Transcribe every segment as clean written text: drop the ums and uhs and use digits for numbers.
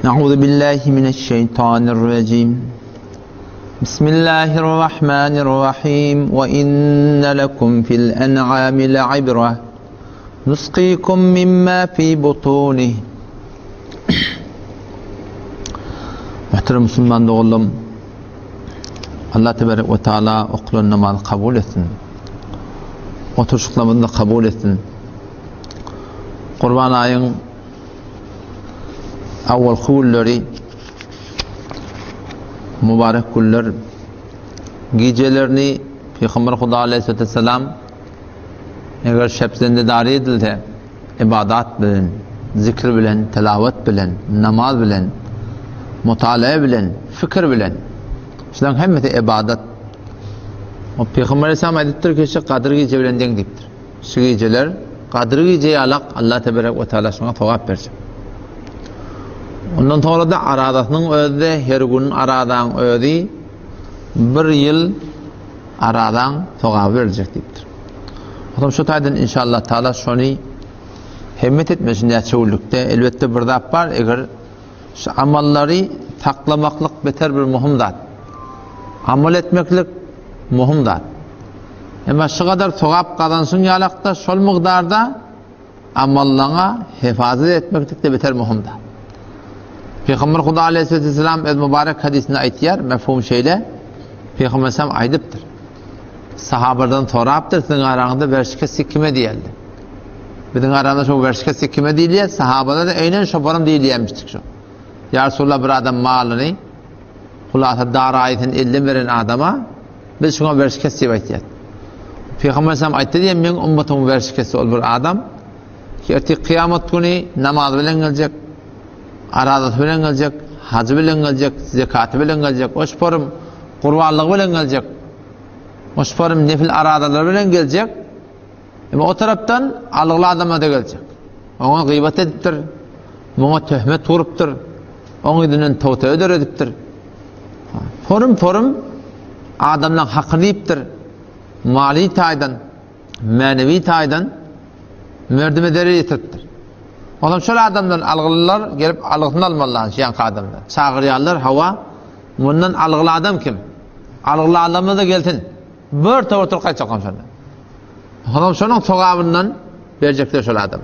أعوذ بالله من الشيطان الرجيم بسم الله الرحمن الرحيم وإن لكم في الأنعام لعبرة نسقيكم مما في بطونه. Muhterem Müslüman oğlum, Allah Tebarek ve Teala okulun namazı kabul etsin. Oturuşlarımızı da kabul etsin. Kurban ayın avval kulları, mübarek kullar, gecelerini Peygamber Huda Aleyhisselatü Vesselam eğer şepsinde dari edildi, ibadat bilen, zikr bilen, telavet bilen, namaz bilen, mutalae bilen, fikir bilen, şundan hemmeti ibadat. O Peygamber Aleyhisselam ayettir ki Kadir gece bilen dengdiktir. Şu geceler Kadir geceyi alak Allah Tebarek ve Teala şuna tavaf verecek. Ondan sonra da aradasının özde her gün aradan özü bir yıl aradan tavaf verecek diptir. Adam şu taydın inşallah Teala şunu himmet etmesin ya çoğulukta elbette bir de var eğer şu amalları taklamaklık beter bir muhim zat. Amal etmeklik muhim zat. Ama şu kadar tavaf kazansın yalakta şol miqdarda amallarına hifazet etmeklik de beter muhim zat. Peygamber Huda Aleyhisselatü Vesselam mübarek hadisinde aytiyar, mefhum şeyle Peygamber Aleyhisselam aydıptır. Sahabadan toraptır, sizin aranızda verşike sikkime diyeldi. Bizim aranızda çok verşike sikkime diyeliye, sahabada da aynen şoparım diyeliyemiştik şu. Ya Resulullah bir adam malını, kulata dar ayetin elden veren adama, biz şuna verşike sivaytiyat. Peygamber Aleyhisselam ayttı diye, men ümmetumun verşikesi ol bir adam, ki kıyamet günü namaz bilen gelecek, aradat bilen gelecek, hacı bilen gelecek, zekatı bilen gelecek, oşparım kurbanlık bilen gelecek, oşparım nefil aradalar bilen gelecek. Ama o taraftan alıqlı adama da gelecek. Ona gıybet ediptir, ona töhmet vuruptur, onun idinin tavta öder ediptir. Forum adamdan hakkını yiyiptir, mali taydan, manevi taydan mürdümederi yetirttir. Oğlum şöyle adamdan algılılar gelip algısını almalılar şeyan adamlar. Çağırıyorlar hava. Bundan algılı adam kim? Algılı adamı da gelsin. Bir tavır kaçacağım şöyle. Oğlum şunun togabından verecekler şöyle adam.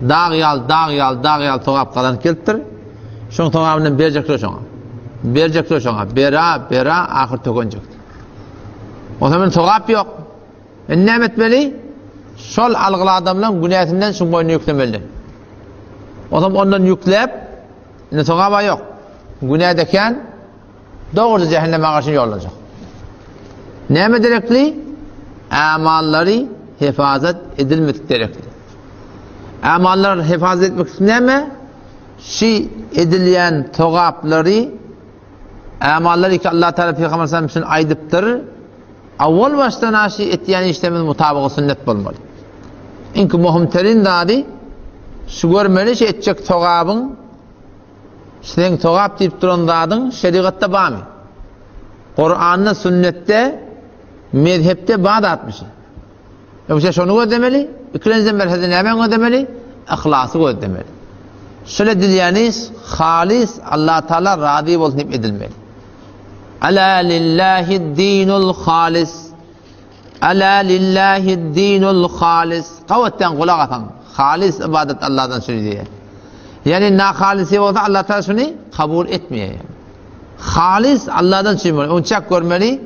Dağ yal togab kalan kelttir. Şunun togabından verecekler şuna. Verecekler şuna. Bera ahir tökünecektir. O zaman togab yok. Ne etmeli? Şol algılı adamla günahından şun boyunu yüklemeli. O zaman ondan yüklep ne togaba yok. Günahdeken doğru cehenneme karşı yollanacak. Ne mi gerekli? Amalları hifazet edilmek gerekli. Amalları hifazet etmek ne mi? Şi edilen togapları amalları ki Allah Teala Peygamber sallallahu aleyhi ve sellem aydıptır. Avval baştan aşı etiyen işlemin mutabığı sünnet bulmalı. İnki muhimterin dadi şu görmeli şey etcek togabın sen togab deyip duran dadın şeriatta bağ mı? Kur'an'da sünnette mezhepte bağ da atmışı. Yoksa şunu ödemeli, ikinizden merhezini hemen ödemeli, ahlası ödemeli. Şöyle dileyeniz, halis Allah Teala razı olsun edilmeli. Ala lillahi dinul halis. Ala lillahi dinul halis. Kavvetten kulak atan. Halis ibadet Allah'tan şunu diye. Yani na halisi olsa Allah Teala şunu kabul etmiyor. Yani. Halis Allah'tan şunu. Onu çak görmeli.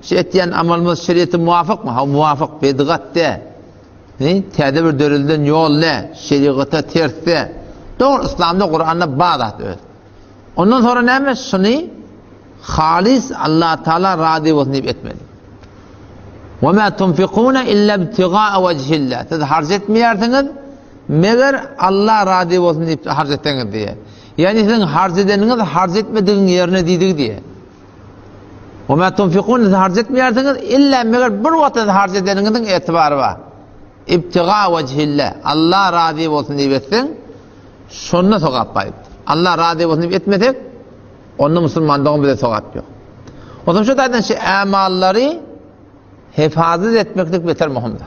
Şey ettiyen amalımız şeriatı muvafık mı? Ha muvafık. Bedgat de. Tede bir dörüldün yol ne? Şeriata ters de. Doğru İslam'da Kur'an'da bağdat. Ondan sonra ne mi? Şunu halis Allah Teala razı olsun etmeli. وَمَا تُنْفِقُونَ إِلَّا ابْتِغَاءَ وَجْهِ اللّٰهِ Siz harc etmeyersiniz, meğer Allah razı olsun deyip harc etiniz diye. Yani sizin harc edeniniz harc etmediğin yerine dedik diye. وَمَا تُنْفِقُونَ Siz harc etmeyersiniz, illa meğer bir vakit harc edeninizin etibarı var. اِبْتِغَاءَ وَجْهِ اللّٰهِ Allah razı olsun deyip etsin, şununla sokak bayıp. Allah razı olsun deyip etmedik, onun Müslümanlığın bile sokak yok. O zaman şu tarzdan amalları hifazet etmeklik beter muhimdir.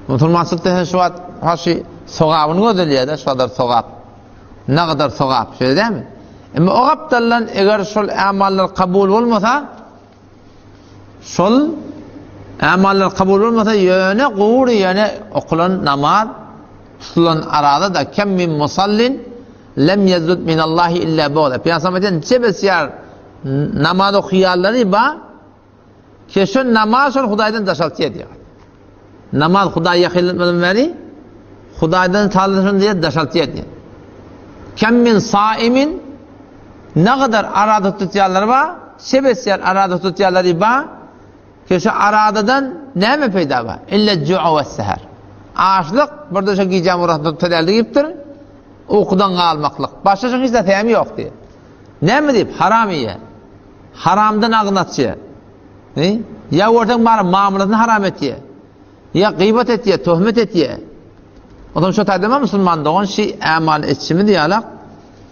Müslümanlıkta şu haşi sogabını ödeliyor da şu kadar sogab. ne kadar sevap, şöyle değil mi? Ama o kaptallan eğer şol amallar kabul olmasa, şol amallar kabul olmasa yöne kuğur yöne okulan namaz tutulan arada da kem min musallin lem yazud minallahi illa bu'da. Peygamber'den çebesyar namaz okuyarları ba keşön namaz Hudaydan daşaltıyor diyor. Namaz Huday yakılmadan beri Hudaydan talışın diye daşaltıyor diyor. Kem min saimin ne kadar arada tutuyorlar var? Sebesyar arada tutuyorlar var. Keşö aradadan ne mi peyda var? İlla cu'u ve seher. Açlık burada şu giyeceğim uğraştı tutuyorlar deyiptir. Okudan kalmaklık. Başka hiç de temi yok diye. Ne mi deyip? Haram yiye. Haramdan ağınatçıya. Ya ortadan bari mamulatını haram etiye. Ya gıybet etiye, töhmet etiye. O zaman şu taydama Müslüman doğan şey amal etçimi diyalak.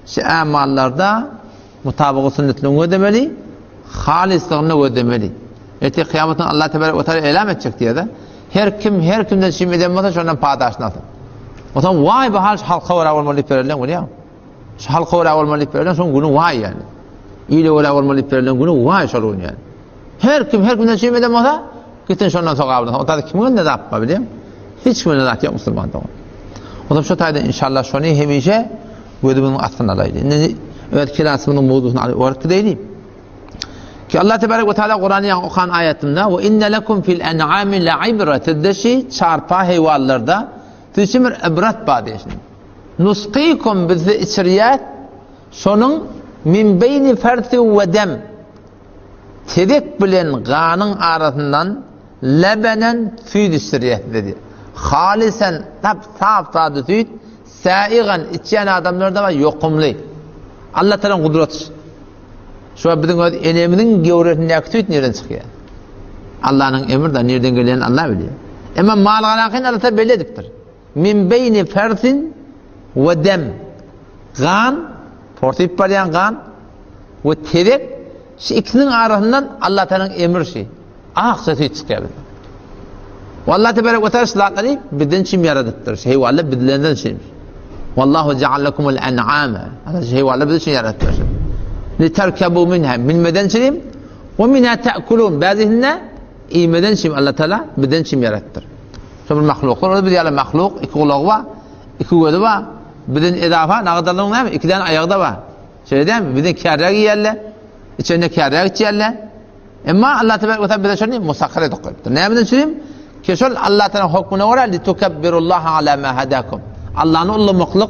Şey amallarda mutabık-ı sünnetliğini ödemeli, halislığını ödemeli. Eti kıyametin Allah Tebarek ve Teala elam edecek diye de her kimden şey edemezse şundan paydaşını atın. O zaman vay be halka uğra olmalı verilen bu ya. Şu halka uğra olmalı verilen son günü vay yani. İyle uğra olmalı verilen günü vay sorun yani. Her kimden şey edemezse gittin şundan sokağına. O da kimin ne yapma bileyim? Hiç kimin ne yapacak Müslüman doğan. O zaman şu tayda inşallah şunu hemişe gözümün atfına alaydı. Evet kilasımın mevzusunu orta değilim. Ki Allah Tebarek ve Teala Kur'an'ı okuyan ayetinde ve inne lekum fil en'ami la'ibret deşi çarpa hayvanlarda tüsimir ibret badişin. Nusqikum bizi içriyat sonun min beyni ferti ve dem tedik bilen ganın arasından lebenen süt içriyat dedi. Halisen tap tadı süt saigan içen adamlarda var yokumlu. Allah Teala'nın kudreti. Şu bizim eneminin gevretindeki süt nereden çıkıyor? Allah'ın emri de nereden geleni Allah biliyor. Ama mal galakin Allah Teala belli ediptir. Min beyni fersin ve dem. Kan, portip parayan kan ve terek şu ikisinin arasından Allah Teala'nın emri şey. Aksa süt çıkıyor. Vallahi Tebarek ve Teala sılatları bizden çim yaratıttır. Şey vallahi bizlerinden şeymiş. Vallahu ceallekumul en'ame. Şey vallahi bizden çim yaratıttır. لِتَرْكَبُوا مِنْهَا bilmeden çim ve minha ta'kulun. Bazıhına imeden çim Allah Teala bizden çim yarattır. Şu bir mahluklar orada bir diğer mahluk iki kulağı var, iki gözü var. Bizden edafa ne kadarlığın ne mi? İki tane ayağı da var. Şey değil mi? Bizden kârıya giyerler. İçerinde kârıya geçerler. Ama Allah Teala ve Teala bize şunu musakkar edip koyuptur. Ne bizden çim? Ki şol Allah Teala hükmüne vara litukabbirullaha ala ma hadakum. Allah'ın ullumaklıq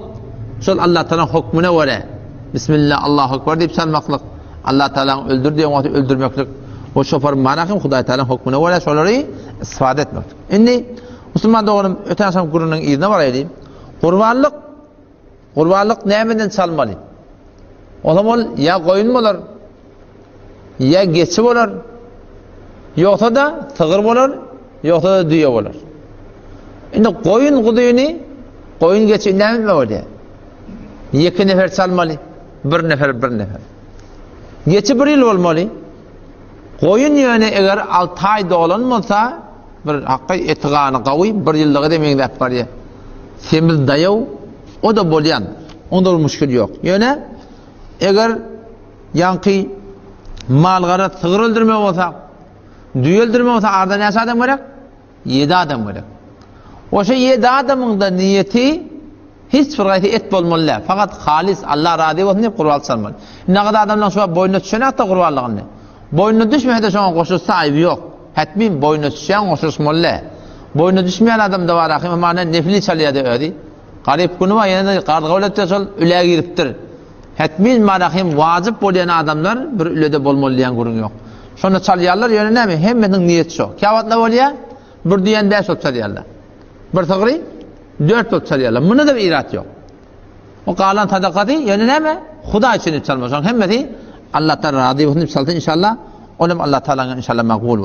şol Allah Teala hükmüne vara. Bismillah Allahu ekber deyip salmaklık. Allah Teala'nın öldür diye onu öldürmeklik. O şoför manakım Huday Teala'nın hükmüne vara şolları istifade etmeklik. Şimdi Müslüman doğanım öten asam kurunun izine var edeyim. Kurbanlık neyemeden çalmalı? O zaman ya koyun mu olur? Ya geçi olur? Yoksa da sığır olur? Yoksa da düğe olur. Şimdi koyun kuduyunu koyun geçi ne mi öyle? İki nefer çalmalı. Bir nefer. Geçi bir yıl olmalı. Koyun yani eğer 6 ayda olanmasa bir hakkı etiğanı kavi bir yıllığı demeyin de var ya. Semiz dayav o da bolyan. Onda bir müşkül yok. Yani eğer yankı malgara sığır öldürme olsa düğü öldürme olsa arada ne adam gerek? 7 adam gerek. O şey 7 adamın da niyeti hiç fırgayeti et bolmalı. Fakat halis Allah razı olsun diye kurban salmalı. Ne kadar adamlar şu boynuna düşene hatta kurbanlığını. Boynuna düşmeye de şu an koşulsa ayıbı yok. Hetmin boynuna düşen koşulsmalı. Boynuna düşmeyen adam da var. Ama nefli çalıyor da öyle. Garip günü var. Yani kargavlet sol üle giriptir. Hetmin marahim vacip bolayan adamlar bir ülede bolmalıyan kurun yok. Sonra çalıyorlar yani ne mi? Hemmenin niyeti şu. Kavatla oluyor. Bir diyen 5 ot çalıyorlar. Bir tığırı 4 ot çalıyorlar. Bunda da bir irat yok. O kalan sadakati yani ne mi? Huda için çalmışlar. Hemmeti Allah Teala razı olsun inşallah. Oğlum Allah Teala'nın inşallah makbul.